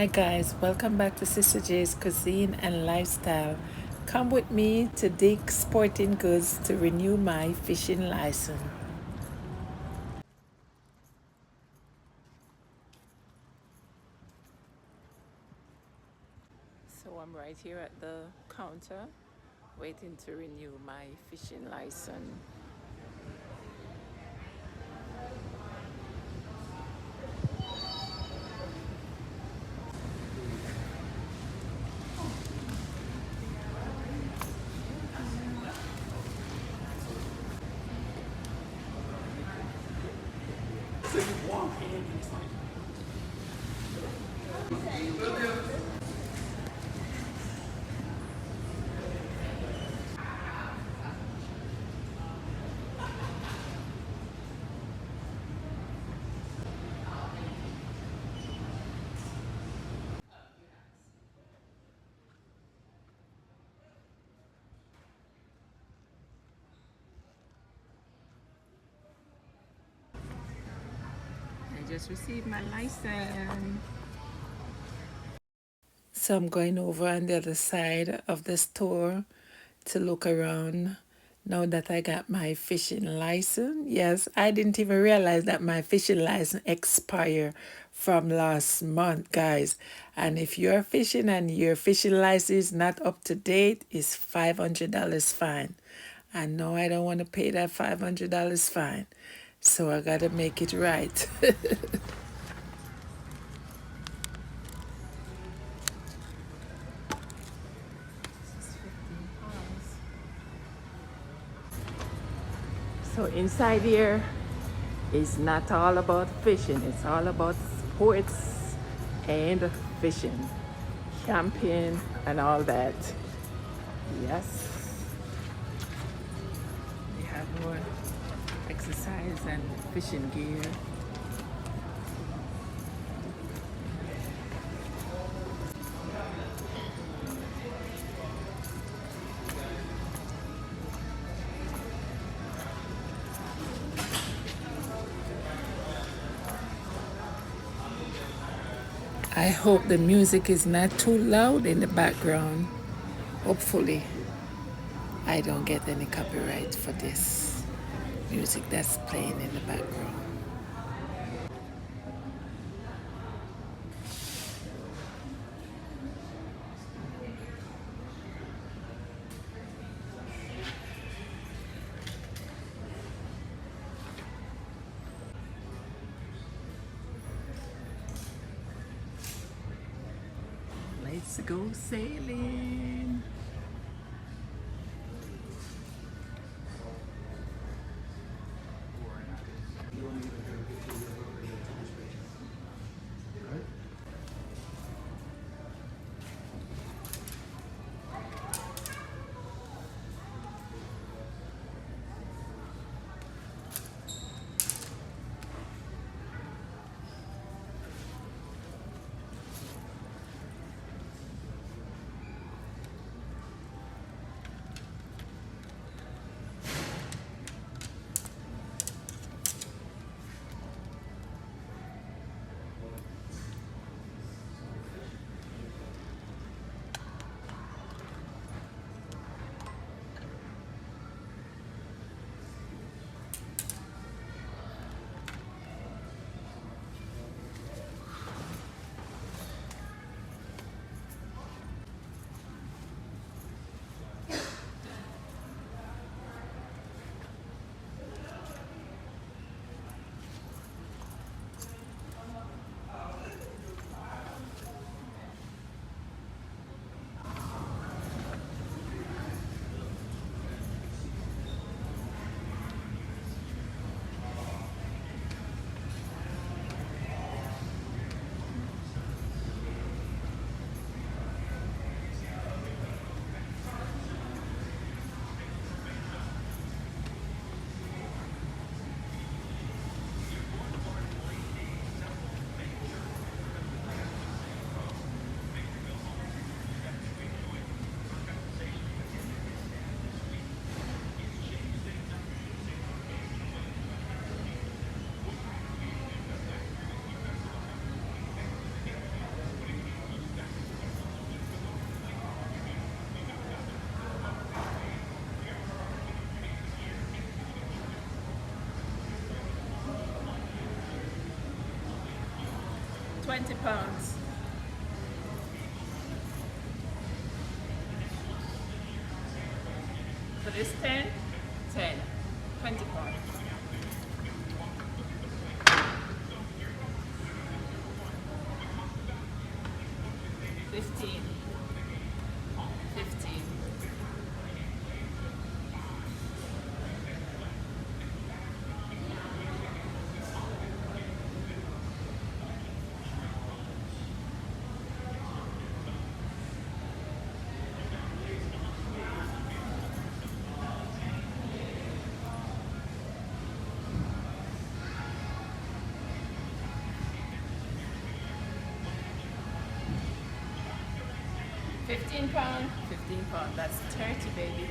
Hi guys, welcome back to Sister J's Cuisine and Lifestyle. Come with me to Dick's Sporting Goods to renew my fishing license. So I'm right here at the counter waiting to renew my fishing license. I just received my license. So I'm going over on the other side of the store to look around now that I got my fishing license. Yes, I didn't even realize that my fishing license expired from last month, guys. And if you're fishing and your fishing license is not up to date, it's $500 fine. And no, I don't want to pay that $500 fine. So I got to make it right. So inside here is not all about fishing, it's all about sports and fishing, camping and all that. Yes, we have more exercise and fishing gear. I hope the music is not too loud in the background. Hopefully, I don't get any copyright for this music that's playing in the background. Let's go sailing. 20 pounds. So this 10, 10, 20 pounds. 15, 15. 15 pound, 15 pound, that's 30, baby.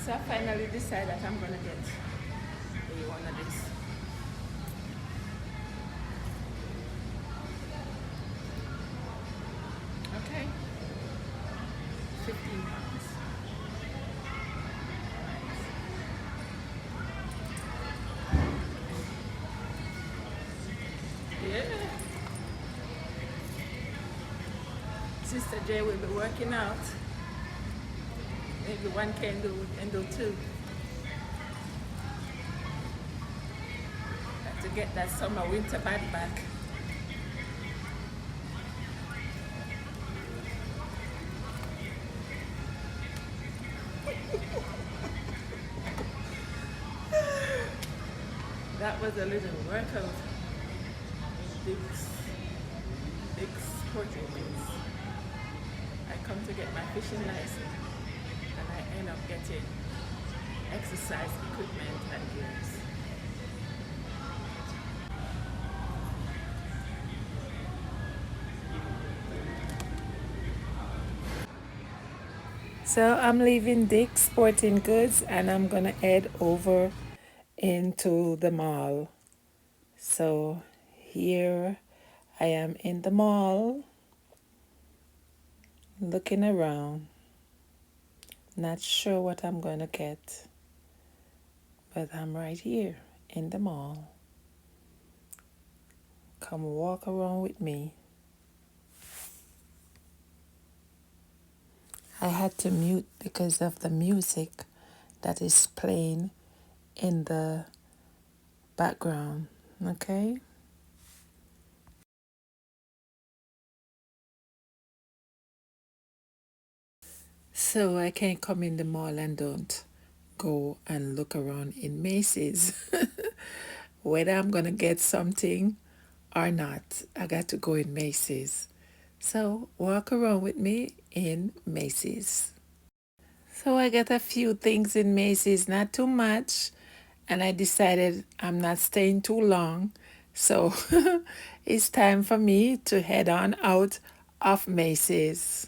So I finally decided that I'm gonna get one of these. Okay, 15 pounds. Yeah. Sister J will be working out. Maybe one can do two. Have to get that summer winter body back. That was a little workout. Big sporting things. I come to get my fishing license and I end up getting exercise equipment and gears. So I'm leaving Dick's Sporting Goods and I'm gonna head over into the mall. So here I am in the mall looking around. Not sure what I'm gonna get, but I'm right here in the mall. Come walk around with me. I had to mute because of the music that is playing in the background, okay? So I can't come in the mall and don't go and look around in Macy's. Whether I'm gonna get something or not, I got to go in Macy's. So walk around with me in Macy's. So I got a few things in Macy's, not too much, and I decided I'm not staying too long. So it's time for me to head on out of Macy's.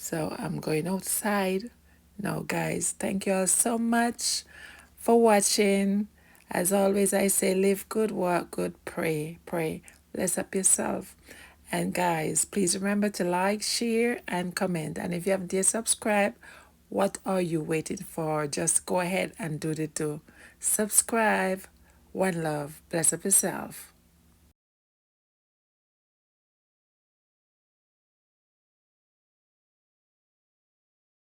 So I'm going outside. Now, guys, thank you all so much for watching. As always, I say live good, walk good, pray, pray. Bless up yourself. And guys, please remember to like, share, and comment. And if you haven't yet subscribed, what are you waiting for? Just go ahead and do the do. Subscribe. One love. Bless up yourself.